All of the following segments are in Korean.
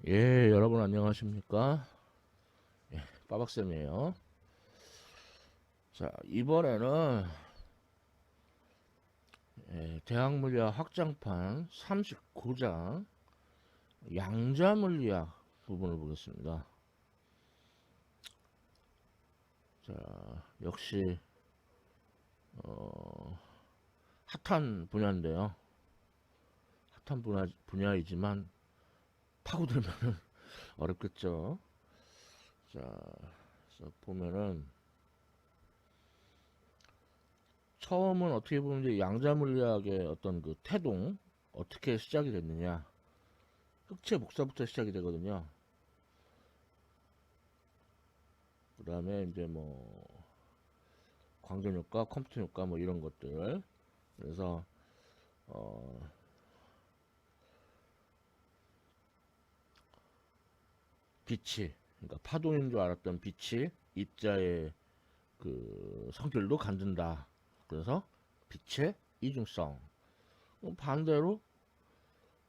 예, 여러분 안녕하십니까? 예, 빠박쌤이에요. 자, 이번에는 대학물리학 확장판 39장 양자물리학 부분을 보겠습니다. 자, 역시 어, 핫한 분야인데요. 핫한 분야이지만 파고들면 어렵겠죠. 자, 그래서 보면은 처음은 어떻게 보면 이제 양자물리학의 어떤 그 태동 어떻게 시작이 됐느냐, 흑체 복사부터 시작이 되거든요. 그 다음에 이제 뭐 광전효과, 컴퓨터 효과 뭐 이런 것들. 그래서 어 빛이, 그러니까 파동인 줄 알았던 빛이 입자의 그 성질도 간든다. 그래서 빛의 이중성. 반대로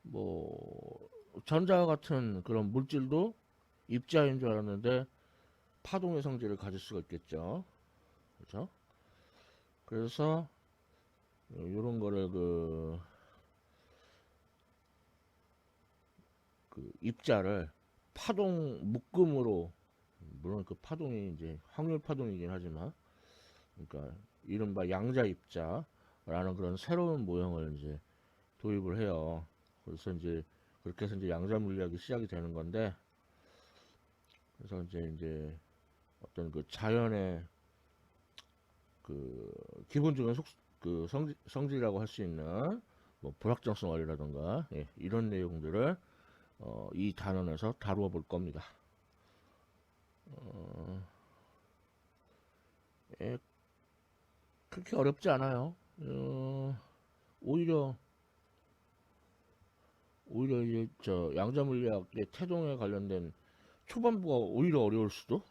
뭐 전자와 같은 그런 물질도 입자인 줄 알았는데 파동의 성질을 가질 수가 있겠죠. 그렇죠? 그래서 이런 거를 그 입자를 파동 묶음으로, 물론 그 파동이 이제 확률 파동이긴 하지만, 그러니까 이른바 양자 입자라는 그런 새로운 모형을 이제 도입을 해요. 그래서 이제 그렇게 해서 이제 양자 물리학이 시작이 되는 건데, 그래서 이제 어떤 그 자연의 그 기본적인 그 성질이라고 할 수 있는 뭐 불확정성 원리라든가, 예, 이런 내용들을 이 단원에서 다루어 볼 겁니다. 어, 예, 그렇게 어렵지 않아요. 오히려 이제 저 양자 물리학의 태동에 관련된 초반부가 오히려 어려울 수도.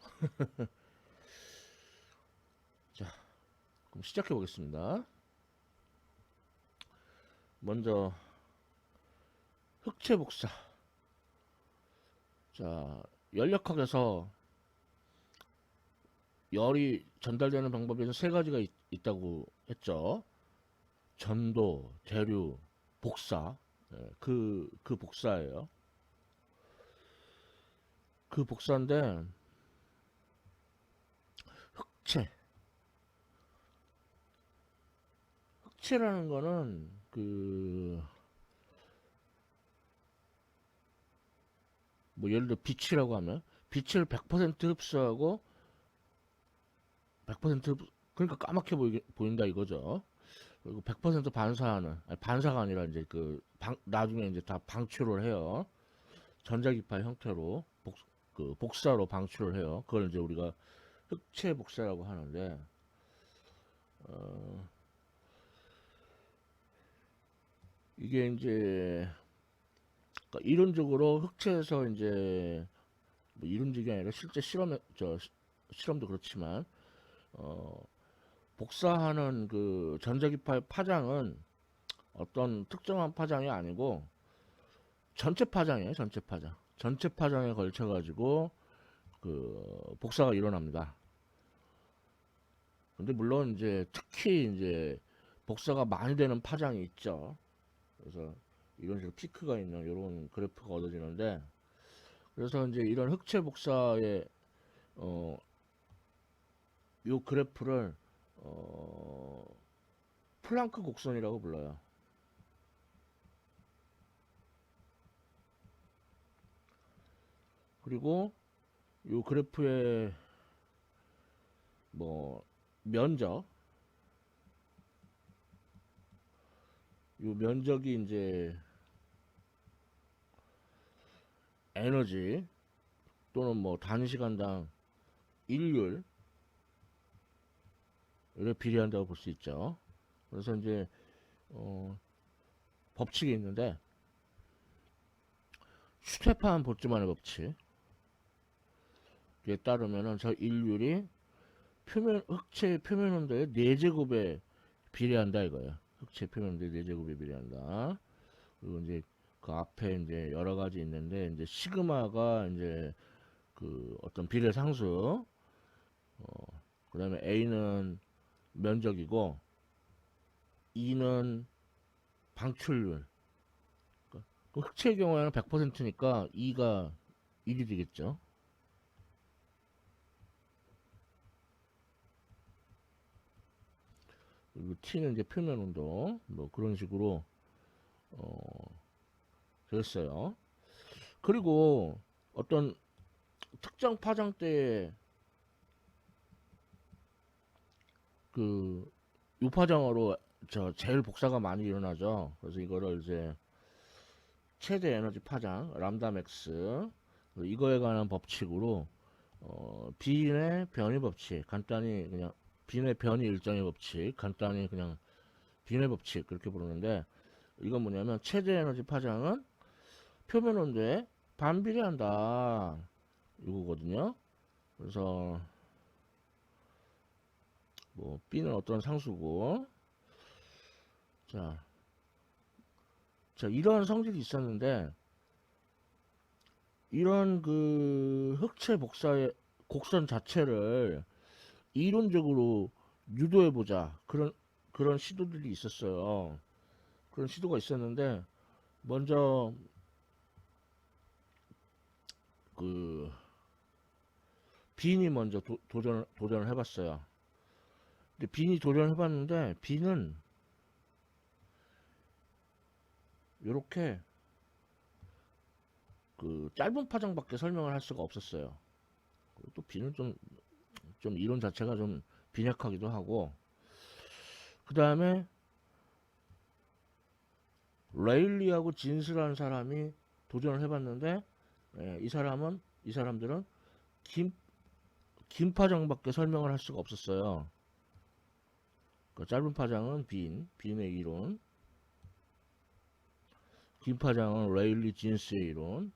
자, 그럼 시작해 보겠습니다. 먼저 흑체 복사. 자, 연력학에서 열이 전달되는 방법에는 세 가지가 있다고 했죠. 전도, 대류, 복사. 예, 그 복사예요. 그 복사인데, 흑체. 흑체라는 거는 뭐 예를 들어 빛이라고 하면 빛을 100% 흡수하고 100% 그러니까 까맣게 보인다 이거죠. 그리고 100% 반사하는, 아니, 반사가 아니라 이제 나중에 이제 다 방출을 해요. 전자기파 형태로 그 복사로 방출을 해요. 그걸 이제 우리가 흑체 복사라고 하는데, 어, 이게 이제 그러니까 이론적으로 흑체에서 이제 뭐 이론적이 아니라 실제 실험도 그렇지만 어, 복사하는 그 전자기파의 파장은 어떤 특정한 파장이 아니고 전체 파장이에요. 전체 파장. 전체 파장에 걸쳐 가지고 그 복사가 일어납니다. 근데 물론 이제 특히 이제 복사가 많이 되는 파장이 있죠. 그래서 이런 식으로 피크가 있는 이런 그래프가 얻어지는데, 그래서 이제 이런 흑체 복사의 어, 요 그래프를 어, 플랑크 곡선이라고 불러요. 그리고 요 그래프의 뭐 면적, 요 면적이 이제 에너지 또는 뭐 단시간당 일률에 비례한다고 볼 수 있죠. 그래서 이제 어, 법칙이 있는데, 슈테판 보츠만의 법칙에 따르면은 저 일률이 흑체 표면 온도의 4제곱에 비례한다 이거예요. 흑체 표면 온도의 4제곱에 비례한다. 그리고 이제 그 앞에 이제 여러 가지 있는데, 이제 시그마가 이제 그 어떤 비례 상수, 그 다음에 A는 면적이고, E는 방출률. 그 흑체의 경우에는 100%니까 E가 1이 되겠죠. 그리고 T는 이제 표면 온도, 뭐 그런 식으로 됐어요. 그리고 어떤 특정 파장대에 그 유파장으로 제일 복사가 많이 일어나죠. 그래서 이거를 이제 최대 에너지 파장 람다 맥스 이거에 관한 법칙으로 빈의 변이 법칙, 간단히 그냥 빈의 변이 일정의 법칙, 간단히 그냥 빈의 법칙 그렇게 부르는데, 이건 뭐냐면 최대 에너지 파장은 표면 온도에 반비례한다 이거거든요. 그래서 뭐 B는 어떤 상수고, 자, 이런 성질이 있었는데, 이런 그 흑체 복사의 곡선 자체를 이론적으로 유도해보자, 그런 시도들이 있었어요. 그런 시도가 있었는데, 먼저 그 빈이 먼저 도전을 해봤어요. 근데 빈이 도전을 해봤는데, 빈은 이렇게 그 짧은 파장밖에 설명을 할 수가 없었어요. 또 빈은 좀 이론 자체가 좀 빈약하기도 하고, 그 다음에 레일리하고 진스라는 사람이 도전을 해봤는데, 이 사람들은 긴 파장밖에 설명을 할 수가 없었어요. 그 짧은 파장은 빈의 이론, 긴 파장은 레일리 진스의 이론.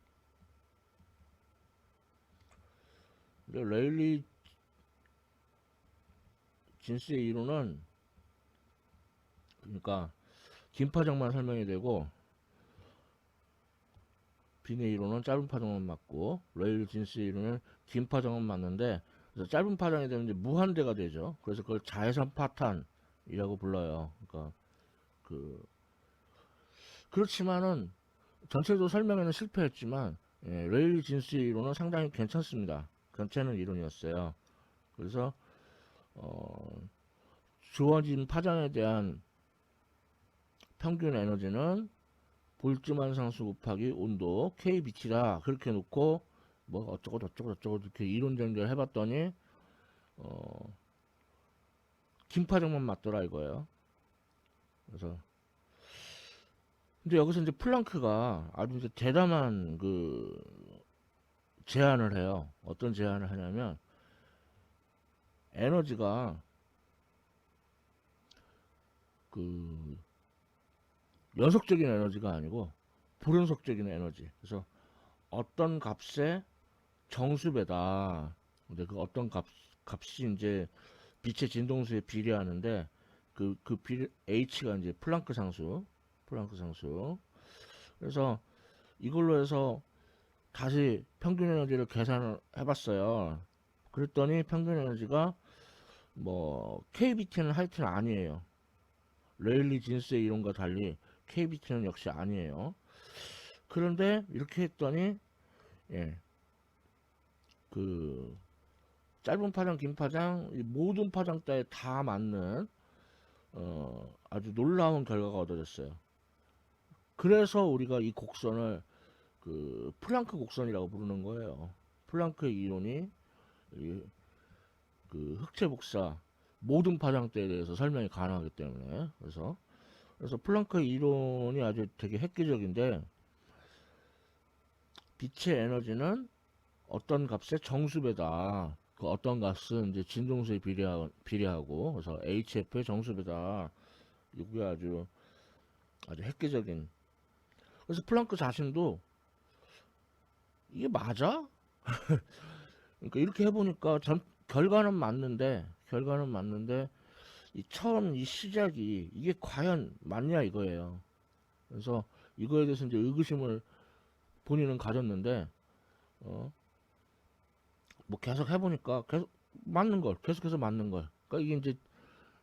근데 레일리 진스의 이론은 그러니까 긴 파장만 설명이 되고, 빈의 이론은 짧은 파장만 맞고, 레일리 진스의 이론은 긴 파장만 맞는데, 그래서 짧은 파장이 되면 이제 무한대가 되죠. 그래서 그걸 자외선 파탄이라고 불러요. 그러니까 그렇지만은 전체적으로 설명에는 실패했지만, 레일리 진스의 이론은 상당히 괜찮습니다. 괜찮은 이론이었어요. 그래서 주어진 파장에 대한 평균 에너지는 볼트만 상수 곱하기 온도 kBT다 그렇게 놓고, 뭐 어쩌고 저쩌고 저쩌고 이렇게 이론 전개를 해봤더니 긴 파장만 맞더라 이거예요. 그래서 근데 여기서 이제 플랑크가 아주 이제 대담한 그 제안을 해요. 어떤 제안을 하냐면, 에너지가 그 연속적인 에너지가 아니고 불연속적인 에너지. 그래서 어떤 값의 정수배다. 근데 그 어떤 값이 이제 빛의 진동수에 비례하는데, 그 비례 h가 이제 플랑크 상수. 그래서 이걸로 해서 다시 평균 에너지를 계산을 해봤어요. 그랬더니 평균 에너지가 뭐 KBT는 하여튼 아니에요. 레일리 진스의 이론과 달리 KBT는 역시 아니에요. 그런데 이렇게 했더니, 예, 그 짧은 파장, 긴 파장, 모든 파장대에 다 맞는 아주 놀라운 결과가 얻어졌어요. 그래서 우리가 이 곡선을 그 플랑크 곡선이라고 부르는 거예요. 플랑크의 이론이 그 흑체 복사 모든 파장대에 대해서 설명이 가능하기 때문에. 그래서 플랑크의 이론이 아주 되게 획기적인데, 빛의 에너지는 어떤 값의 정수배다. 그 어떤 값은 이제 진동수에 비례하고, 그래서 HF의 정수배다. 이게 아주 획기적인. 그래서 플랑크 자신도 이게 맞아? 그러니까 이렇게 해보니까 결과는 맞는데 이 처음 이 시작이 이게 과연 맞냐 이거예요. 그래서 이거에 대해서 이제 의구심을 본인은 가졌는데, 어, 뭐 계속 해보니까 계속 맞는 걸, 계속해서 맞는 걸. 그러니까 이게 이제,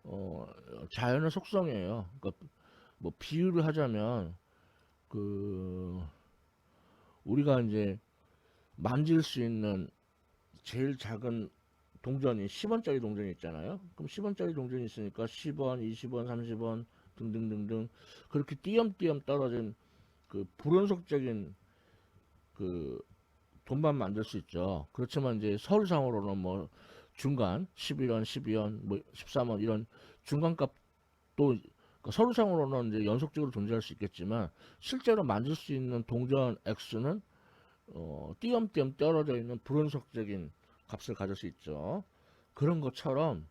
어, 자연의 속성이에요. 그러니까 뭐 비유를 하자면, 그, 우리가 이제 만질 수 있는 제일 작은 동전이 10원짜리 동전이 있잖아요. 그럼 10원짜리 동전이 있으니까 10원, 20원, 30원 등등등등 그렇게 띄엄띄엄 떨어진 그 불원속적인 그 돈만 만들 수 있죠. 그렇지만 이제 서류상으로는 뭐 중간 11원, 12원, 뭐 13원 이런 중간값도 그러니까 서류상으로는 이제 연속적으로 존재할 수 있겠지만 실제로 만들 수 있는 동전 액수는 띄엄띄엄 떨어져 있는 불원속적인 값을 가질 수 있죠. 그런 것처럼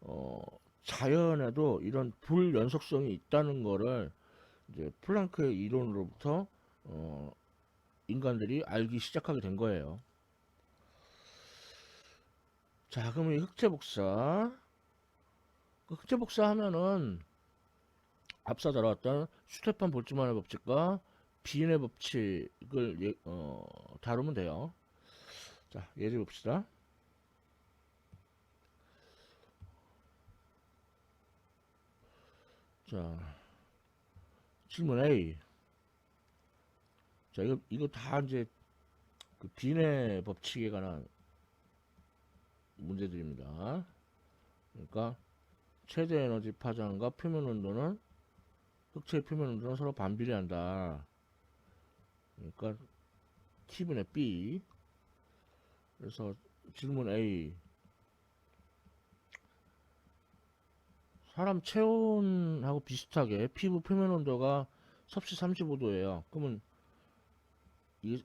어, 자연에도 이런 불연속성이 있다는 거를 이제 플랑크의 이론으로부터 어, 인간들이 알기 시작하게 된 거예요. 자, 그러면 이 흑체복사. 그 흑체복사 하면은 앞서 다뤘던 슈테판 볼츠만의 법칙과 비인의 법칙을 다루면 돼요. 자, 예를 봅시다. 자, 질문 A. 자, 이거 다 이제 그 비인의 법칙에 관한 문제들입니다. 그러니까 최대 에너지 파장과 표면 온도는 흑체의 표면 온도는 서로 반비례한다. 그러니까 T분의 B. 그래서 질문 A. 사람 체온하고 비슷하게 피부 표면 온도가 섭씨 35도예요. 그러면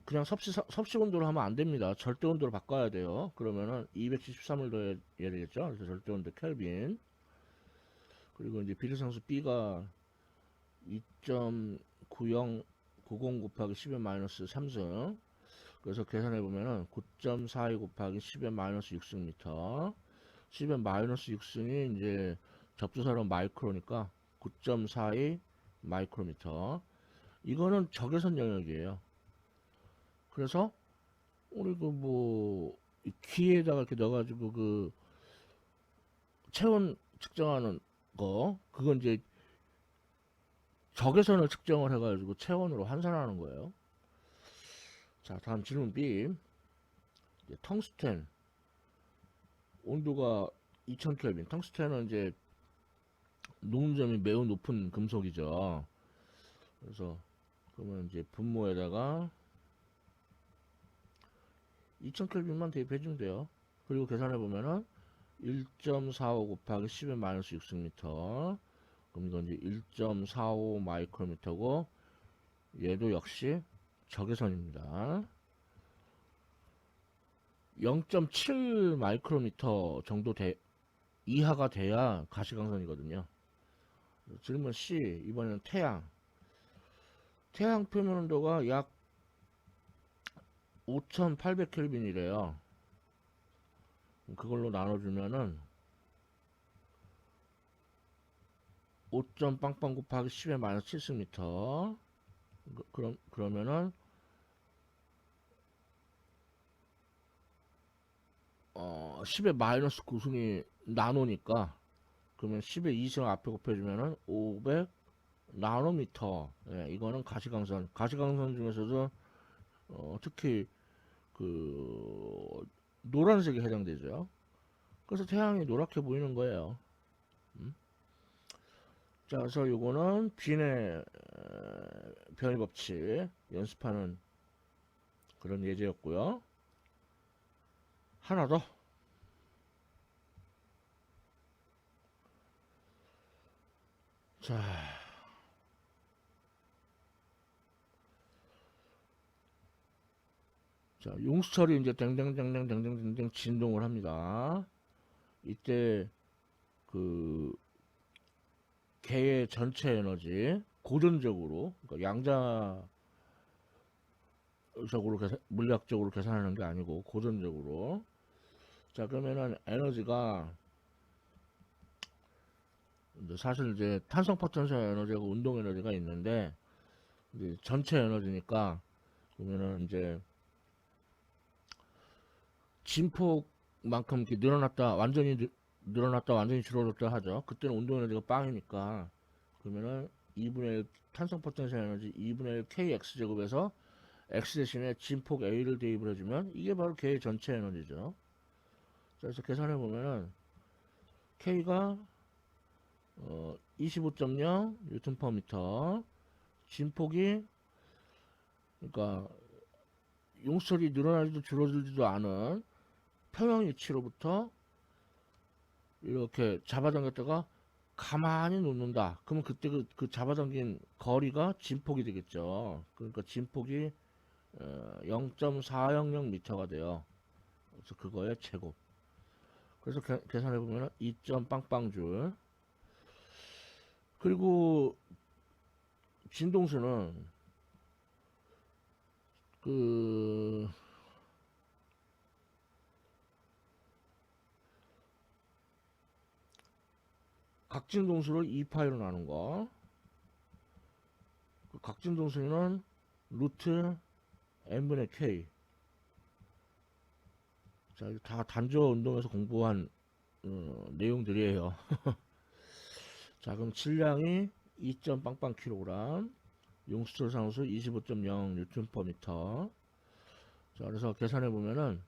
그냥 섭씨 온도로 하면 안 됩니다. 절대 온도로 바꿔야 돼요. 그러면은 273을 더해야 되겠죠. 그래서 절대 온도 켈빈. 그리고 이제 비례상수 B가 2.9090 곱하기 10의 마이너스 3승. 그래서 계산해 보면은 9.42 곱하기 10의 마이너스 6승미터. 10의 마이너스 6승이 이제 접두사로 마이크로니까 9.42 마이크로미터. 이거는 적외선 영역이에요. 그래서 우리 그 뭐 귀에다가 이렇게 넣어가지고 그 체온 측정하는 거 그건 이제 적외선을 측정을 해가지고 체온으로 환산하는 거예요. 자, 다음 질문 B. 텅스텐 온도가 2000켈빈. 텅스텐은 이제 녹음점이 매우 높은 금속이죠. 그래서 그러면 이제 분모에다가 2000켈빈만 대입해주면 돼요. 그리고 계산해 보면은 1.45 곱하기 10의 마이너스 6승미터. 그럼 이건 이제 1.45 마이크로미터고 얘도 역시 적외선입니다. 0.7 마이크로미터 정도 이하가 돼야 가시광선이거든요. 질문 C. 이번에는 태양. 태양 표면 온도가 약 5800켈빈이래요. 그걸로 나눠주면은 5. 빵빵 곱하기 10의 마이너스 7승미터. 그러면은 10의 마이너스 9승이 나노니까 그러면 10의 2승 앞에 곱해주면은 500 나노미터. 예, 이거는 가시광선 중에서도 특히 그 노란색에 해당되죠. 그래서 태양이 노랗게 보이는 거예요. 자, 그래서 요거는 빈의 변이 법칙 연습하는 그런 예제였고요. 하나 더. 자, 용수철이 이제 댕댕댕댕댕댕댕 진동을 합니다. 이때 그 개의 전체 에너지 고전적으로 그러니까 양자적으로 물리학적으로 계산하는 게 아니고 고전적으로. 자, 그러면은 에너지가 사실 이제 탄성 포텐셜 에너지하고 운동 에너지가 있는데 이제 전체 에너지니까 그러면은 이제 진폭만큼 이렇게 늘어났다 완전히 늘어났다 완전히 줄어들었다 하죠. 그때는 운동 에너지가 빵이니까 그러면은 2분의 1 탄성 포텐셜 에너지 2분의 1 kx 제곱에서 x 대신에 진폭 a를 대입을 해주면 이게 바로 걔의 전체 에너지죠. 그래서 계산해 보면은 k가 25.0 뉴턴 퍼 미터, 진폭이 그러니까 용설이 늘어나지도 줄어들지도 않은 평형 위치로부터 이렇게 잡아당겼다가 가만히 놓는다. 그러면 그때 그 잡아당긴 거리가 진폭이 되겠죠. 그러니까 진폭이 0.400m가 돼요. 그래서 그거의 제곱. 그래서 계산해 보면 2점 빵빵줄. 그리고 진동수는 그 각진동수를 2파이로 나눈 거. 그 각진동수는 루트 n분의 k. 자, 다 단조 운동에서 공부한 내용들이에요. 자, 그럼 질량이 2점 빵빵 kg, 용수철 상수 25.0 뉴턴 퍼 미터. 자, 그래서 계산해 보면은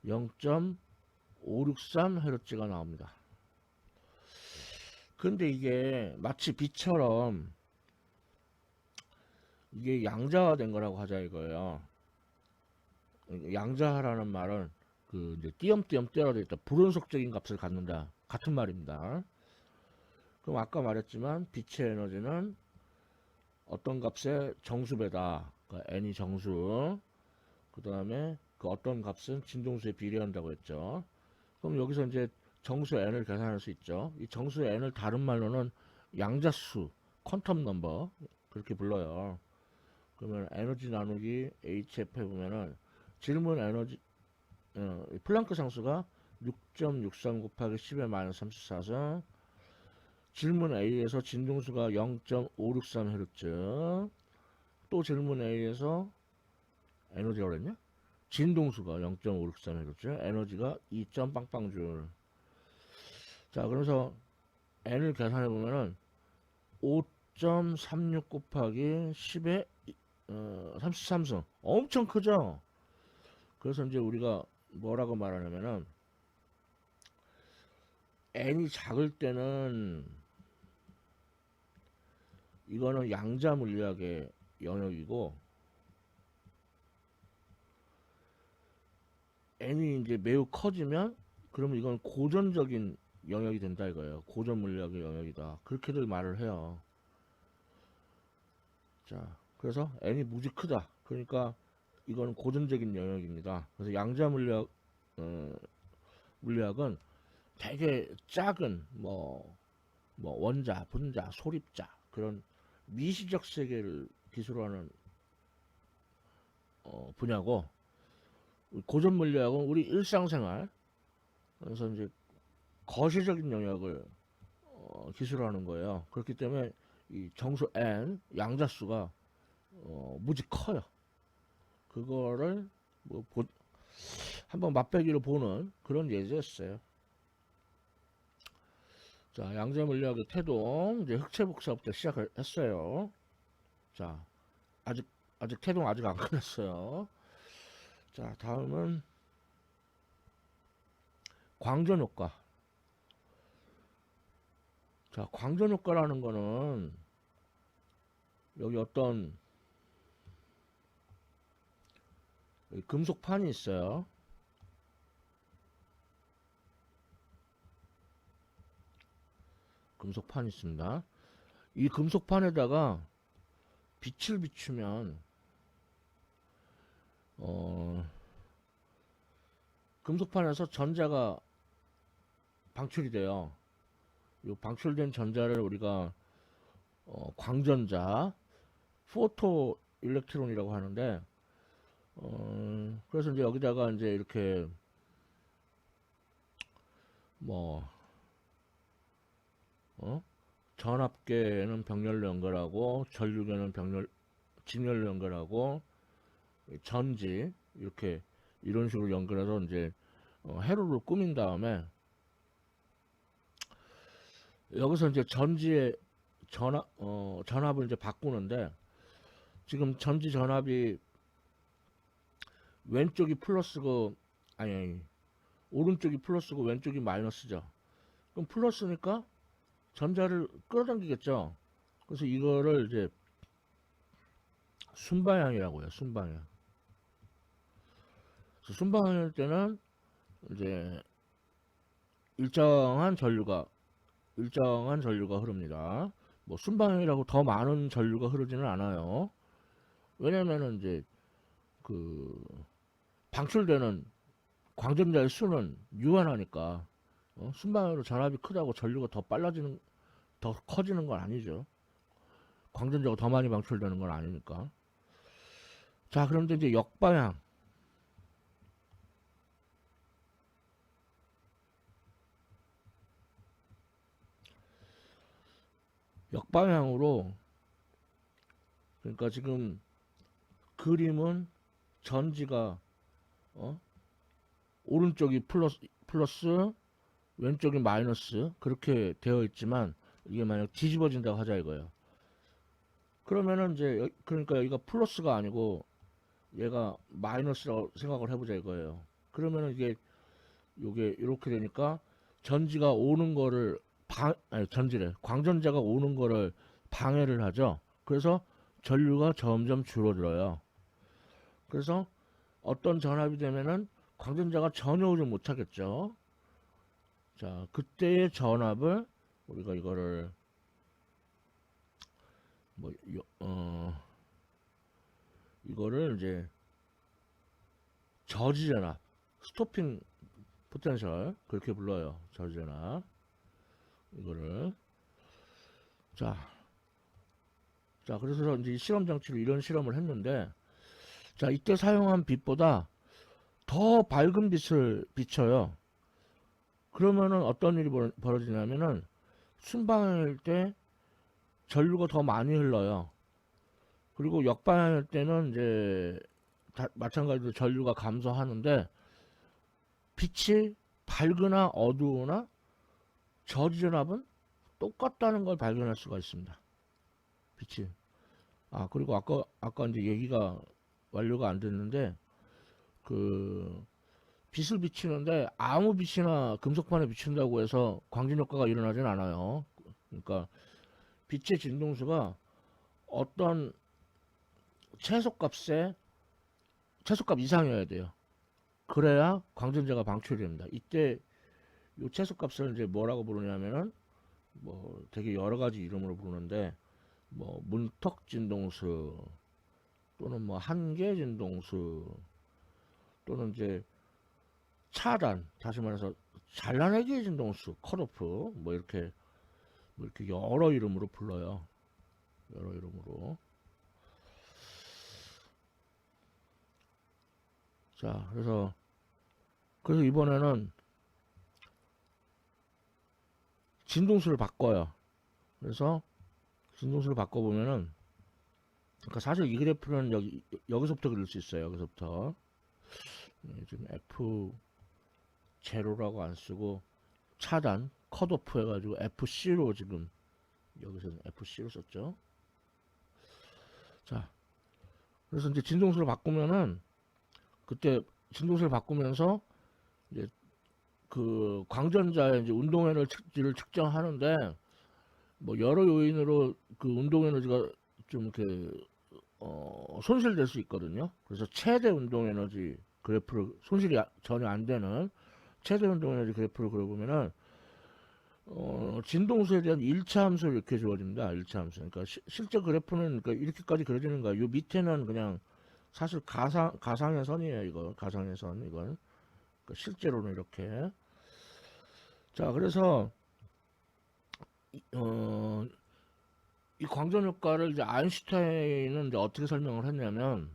0.563 헤르츠가 나옵니다. 근데 이게 마치 빛처럼 이게 양자화된 거라고 하자 이거예요. 양자화라는 말은 그 이제 띄엄띄엄 때려져 있다. 불연속적인 값을 갖는다. 같은 말입니다. 그럼 아까 말했지만 빛의 에너지는 어떤 값의 정수배다. 그러니까 n이 정수. 그 다음에 그 어떤 값은 진동수에 비례한다고 했죠. 그럼 여기서 이제 정수 n을 계산할 수 있죠. 이 정수 n을 다른 말로는 양자수, 퀀텀 넘버 그렇게 불러요. 그러면 에너지 나누기 HF 해보면은 질문 에너지 플랑크 상수가 6.63 곱하기 10의 마이너스 34성, 질문 A에서 진동수가 0.563Hz, 또 질문 A에서 에너지가 그랬냐? 진동수가 0.563Hz, 에너지가 2점 빵빵줄. 자, 그래서 n을 계산해 보면은 5.36 곱하기 10의 33성. 엄청 크죠? 그래서 이제 우리가 뭐라고 말하냐면은 n이 작을 때는 이거는 양자 물리학의 영역이고 n이 이제 매우 커지면 그러면 이건 고전적인 영역이 된다 이거예요. 고전 물리학의 영역이다. 그렇게들 말을 해요. 자, 그래서 n이 무지 크다. 그러니까 이거는 고전적인 영역입니다. 그래서 양자 물리학은 되게 작은 뭐 원자, 분자, 소립자 그런 미시적 세계를 기술로 하는 분야고, 고전 물리학은 우리 일상생활, 그래서 이제 거시적인 영역을 기술하는 거예요. 그렇기 때문에 이 정수 n 양자수가 무지 커요. 그거를 뭐 한번 맛배기로 보는 그런 예제였어요. 자, 양자 물리학의 태동 이제 흑체 복사부터 시작했어요. 자, 아직 태동 아직 안 끝났어요. 자, 다음은 광전 효과. 자, 광전 효과라는 거는 여기 어떤 금속판이 있어요. 금속판이 있습니다. 이 금속판에다가 빛을 비추면 금속판에서 전자가 방출이 돼요. 이 방출된 전자를 우리가 광전자, 포토 일렉트론이라고 하는데, 그래서 이제 여기다가 이제 이렇게 뭐 전압계에는 병렬로 연결하고 전류계는 직렬로 연결하고 전지 이렇게 이런 식으로 연결해서 이제 회로를 꾸민 다음에 여기서 이제 전지의 전압을 이제 바꾸는데 지금 전지 전압이 왼쪽이 플러스고 아니 오른쪽이 플러스고 왼쪽이 마이너스죠. 그럼 플러스니까 전자를 끌어당기겠죠. 그래서 이거를 이제 순방향이라고 해요. 순방향. 순방향일 때는 이제 일정한 전류가 흐릅니다. 뭐 순방향이라고 더 많은 전류가 흐르지는 않아요. 왜냐면은 이제 그 방출되는 광전자의 수는 유한하니까 순방향으로 전압이 크다고 전류가 더 커지는 건 아니죠. 광전자가 더 많이 방출되는 건 아니니까. 자, 그런데 이제 역방향으로 그러니까 지금 그림은 전지가 오른쪽이 플러스 왼쪽이 마이너스 그렇게 되어 있지만 이게 만약 뒤집어진다고 하자 이거예요. 그러면은 이제 그러니까 여기가 플러스가 아니고 얘가 마이너스라고 생각을 해보자 이거예요. 그러면은 요게 이렇게 되니까 전지가 오는 거를 전지래 광전자가 오는 거를 방해를 하죠. 그래서 전류가 점점 줄어들어요. 그래서 어떤 전압이 되면은 광전자가 전혀 오지 못하겠죠. 자, 그때의 전압을 우리가 이거를 뭐 이거를 이제 저지 전압, 스토핑 포텐셜 그렇게 불러요. 저지 전압 이거를 자, 그래서 이제 실험 장치로 이런 실험을 했는데 자, 이때 사용한 빛보다 더 밝은 빛을 비춰요. 그러면은 어떤 일이 벌어지냐면은 순방향일 때 전류가 더 많이 흘러요. 그리고 역방향일 때는 이제 마찬가지로 전류가 감소하는데 빛이 밝으나 어두우나 저지전압은 똑같다는 걸 발견할 수가 있습니다. 빛이. 그리고 아까 이제 얘기가 완료가 안 됐는데 그 빛을 비치는데 아무 빛이나 금속판에 비춘다고 해서 광진 효과가 일어나진 않아요. 그러니까 빛의 진동수가 어떤 최소값 이상이어야 돼요. 그래야 광전자가 방출이 됩니다. 이때 이 최소값을 이제 뭐라고 부르냐면은 뭐 되게 여러 가지 이름으로 부르는데 뭐 문턱 진동수 또는 뭐 한계 진동수 또는 이제 차단 다시 말해서 잘라내기 진동수 컷오프 뭐 이렇게 여러 이름으로 불러요. 여러 이름으로. 자, 그래서 이번에는 진동수를 바꿔요. 그래서 진동수를 바꿔보면은 그러니까 사실 이 그래프는 여기서부터 그릴 수 있어요. 여기서부터 지금 F0라고 안 쓰고 차단 컷오프 해가지고 FC로 지금 여기서는 FC로 썼죠. 자, 그래서 이제 진동수를 바꾸면은 그때 진동수를 바꾸면서 이제 그 광전자의 이제 운동 에너지를 측정하는데 뭐 여러 요인으로 그 운동 에너지가 좀 이렇게 손실될 수 있거든요. 그래서 최대 운동 에너지 그래프를 손실이 전혀 안 되는 최대 운동 에너지 그래프를 그려보면은 진동수에 대한 1차 함수를 이렇게 주어집니다. 1차 함수. 그러니까 실제 그래프는 그러니까 이렇게까지 그려지는 거예요. 요 밑에는 그냥 사실 가상의 선이에요. 이거 가상의 선 이건 그러니까 실제로는 이렇게. 자, 그래서 이 광전 효과를 이제 아인슈타인은 이제 어떻게 설명을 했냐면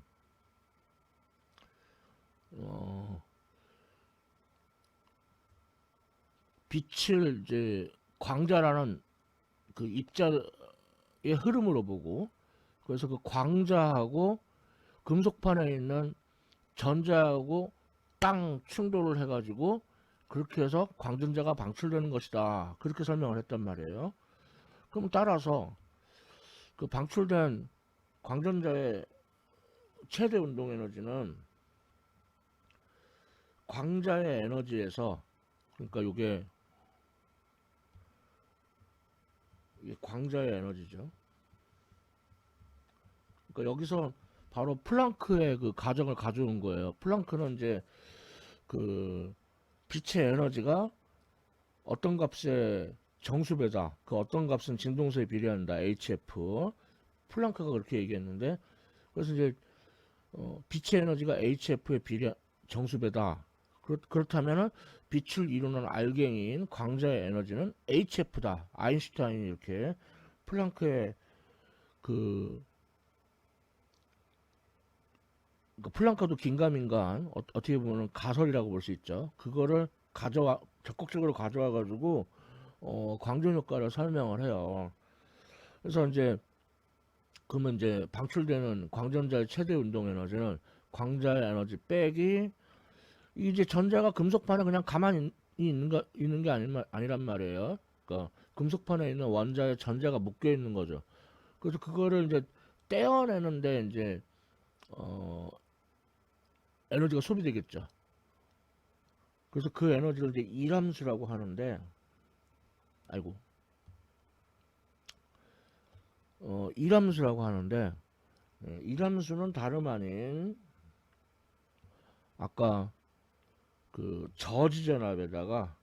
빛을 이제 광자라는 그 입자의 흐름으로 보고 그래서 그 광자하고 금속판에 있는 전자하고 땅 충돌을 해가지고 그렇게 해서 광전자가 방출되는 것이다. 그렇게 설명을 했단 말이에요. 그럼 따라서 그 방출된 광전자의 최대 운동 에너지는 광자의 에너지에서, 그러니까 이게 광자의 에너지죠. 그러니까 여기서 바로 플랑크의 그 가정을 가져온 거예요. 플랑크는 이제 그 빛의 에너지가 어떤 값의 정수배다. 그 어떤 값은 진동수에 비례한다. HF. 플랑크가 그렇게 얘기했는데, 그래서 이제 빛의 에너지가 HF에 비례 정수배다. 그렇다면은 빛을 이루는 알갱이인 광자의 에너지는 HF다. 아인슈타인이 이렇게 플랑크의 그 그러니까 플랑크도 긴가민가한 어떻게 보면 가설이라고 볼 수 있죠. 그거를 적극적으로 가져와 가지고 광전 효과를 설명을 해요. 그래서 이제 그러면 이제 방출되는 광전자의 최대 운동 에너지는 광자의 에너지 빼기 이제 전자가 금속판에 그냥 가만히 있는 게 아니란 말이에요. 그러니까 금속판에 있는 원자의 전자가 묶여 있는 거죠. 그래서 그거를 이제 떼어내는데 이제 에너지가 소비되겠죠. 그래서 그 에너지를 이제 일함수라고 하는데, 아이고, 일함수라고 하는데, 일함수는 다름 아닌 아까 그 저지전압에다가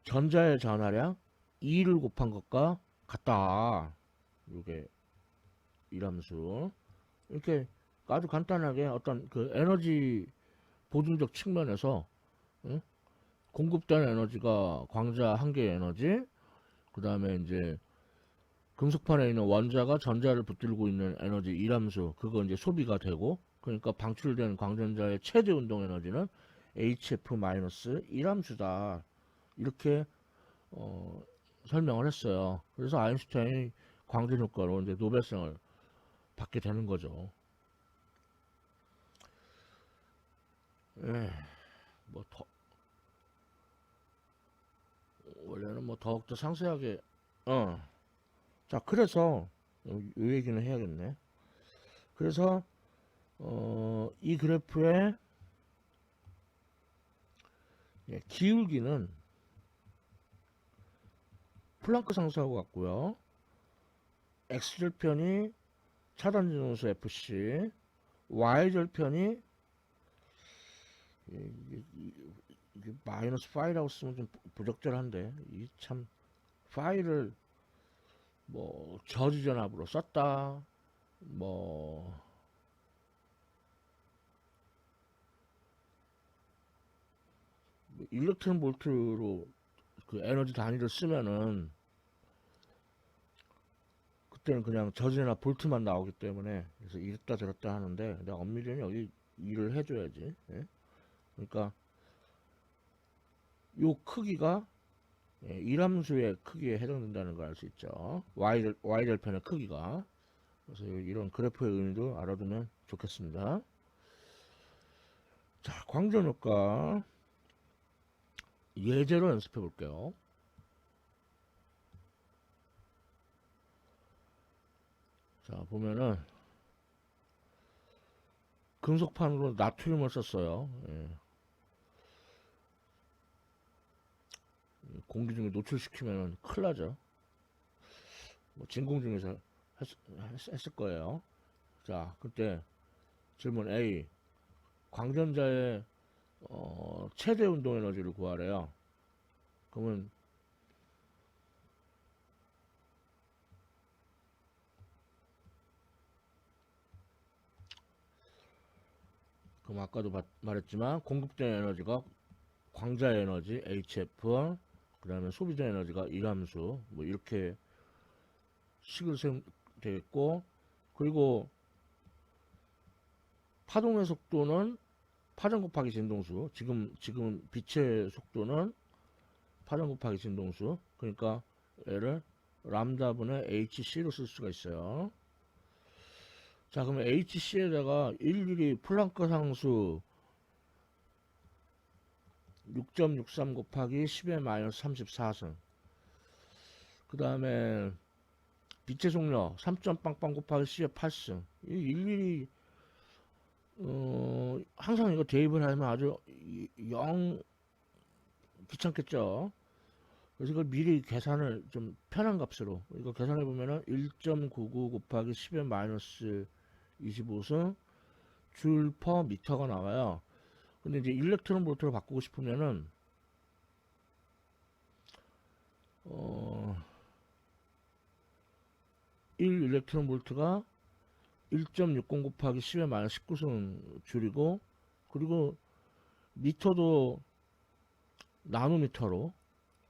전자의 전하량 2를 곱한 것과 같다. 이게 일함수. 이렇게 아주 간단하게 어떤 그 에너지 보증적 측면에서 응? 공급되는 에너지가 광자 한 개의 에너지, 그 다음에 이제 금속판에 있는 원자가 전자를 붙들고 있는 에너지 일함수, 그거 이제 소비가 되고, 그러니까 방출된 광전자의 최대 운동 에너지는 HF-1함수다. 이렇게 설명을 했어요. 그래서 아인슈타인이 광전 효과로 이제 노벨상을 받게 되는 거죠. 예, 뭐 원래는 뭐 더욱더 상세하게 자, 그래서 이 얘기는 해야겠네. 그래서 이 그래프의 기울기는 플랑크 상수하고 같고요. x절편이 차단진동수 FC, y절편이 이게 마이너스 파이라고 쓰면 좀 부적절한데, 이 참 파이를 뭐 저지전압으로 썼다, 뭐 일렉트론 볼트로 그 에너지 단위를 쓰면은 그때는 그냥 저지전압 볼트만 나오기 때문에 그래서 이랬다 저랬다 하는데, 내가 엄밀히 여기 일을 해줘야지. 예? 그러니까 요 크기가 일함수의 크기에 해당된다는 걸 알 수 있죠. Y절편의 크기가. 그래서 이런 그래프의 의미도 알아두면 좋겠습니다. 자, 광전효과 예제로 연습해 볼게요. 자, 보면은 금속판으로 나트륨을 썼어요. 예. 공기 중에 노출시키면 큰일 나죠. 뭐 진공 중에서 했을 거예요. 자, 그때 질문 A. 광전자의 최대 운동 에너지를 구하래요. 그러면 아까도 말했지만 공급된 에너지가 광자 에너지 HF, 그 다음에 소비자 에너지가 일함수, 뭐 이렇게 식을 세우면 되겠고, 그리고 파동의 속도는 파장 곱하기 진동수, 지금 빛의 속도는 파장 곱하기 진동수, 그러니까 얘를 람다분의 hc로 쓸 수가 있어요. 자, 그러면 HC에다가 일일이 플랑크 상수 6.63 곱하기 10의 마이너스 34승. 그 다음에 빛의 속력 3점 빵빵 곱하기 10의 8승. 일일이 항상 이거 대입을 하면 아주 영 귀찮겠죠. 그래서 이걸 미리 계산을 좀 편한 값으로 이거 계산해 보면은 1.99 곱하기 10의 마이너스 25승 줄 퍼 미터가 나와요. 근데 이제 일렉트론 볼트로 바꾸고 싶으면은 1 일렉트론 볼트가 1.60 곱하기 10의 마이너스 19승 줄이고, 그리고 미터도 나노미터로,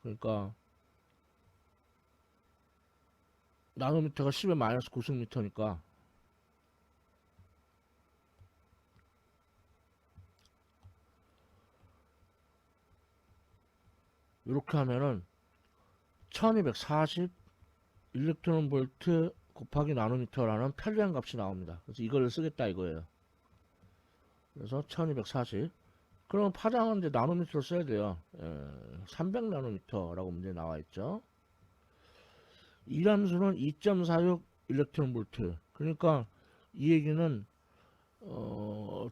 그러니까 나노미터가 10의 마이너스 9승 미터니까 이렇게 하면은 1240 일렉트론 볼트 곱하기 나노미터라는 편리한 값이 나옵니다. 그래서 이걸 쓰겠다 이거예요. 그래서 1240. 그럼 파장은 이제 나노미터로 써야 돼요. 300 나노미터라고 문제에 나와 있죠. 이 함수는 2.46 일렉트론 볼트. 그러니까 이 얘기는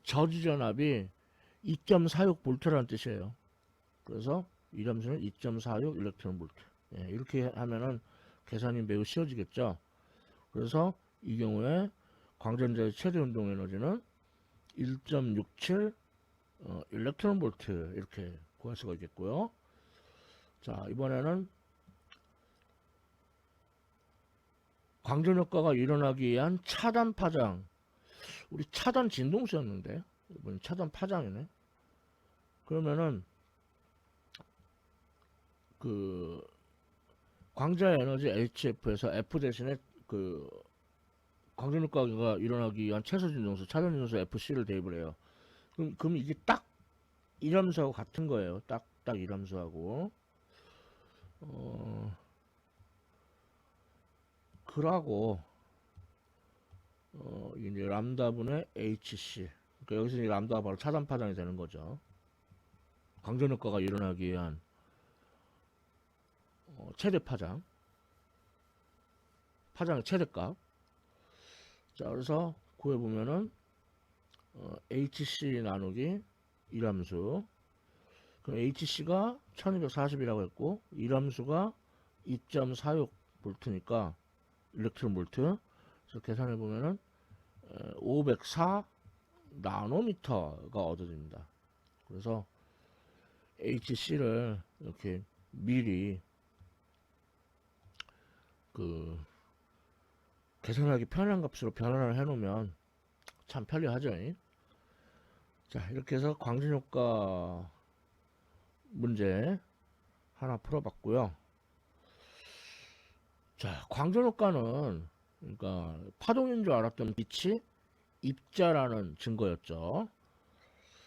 저지전압이 2.46 볼트라는 뜻이에요. 그래서 이 함수는 2.46 일렉트론 볼트. 이렇게 하면은 계산이 매우 쉬워지겠죠. 그래서 이 경우에 광전자의 최대 운동 에너지는 1.67 일렉트론 볼트 이렇게 구할 수가 있겠고요. 자, 이번에는 광전 효과가 일어나기 위한 차단 파장. 우리 차단 진동수였는데 이번 차단 파장이네. 그러면은 그 광자의 에너지 HF에서 F 대신에 그 광전 효과가 일어나기 위한 최소 진동수, 차단 진동수 FC를 대입을 해요. 그럼 이게 딱 이함수하고 같은 거예요. 딱 이함수하고. 그러고 이제 람다분의 HC. 그러니까 여기서 이 람다가 바로 차단 파장이 되는 거죠. 광전 효과가 일어나기 위한 최대 파장의 최대값. 자, 그래서 구해보면은 HC 나누기 일함수. 그럼 HC가 1240이라고 했고 일함수가 2.46 볼트니까 일렉트론 볼트. 그래서 계산해 보면은 504 나노미터가 얻어집니다. 그래서 HC를 이렇게 미리 그 계산하기 편한 값으로 변환을 해 놓으면 참 편리하죠. 자, 이렇게 해서 광전 효과 문제 하나 풀어봤고요. 자, 광전 효과는 그러니까 파동인 줄 알았던 빛이 입자라는 증거였죠.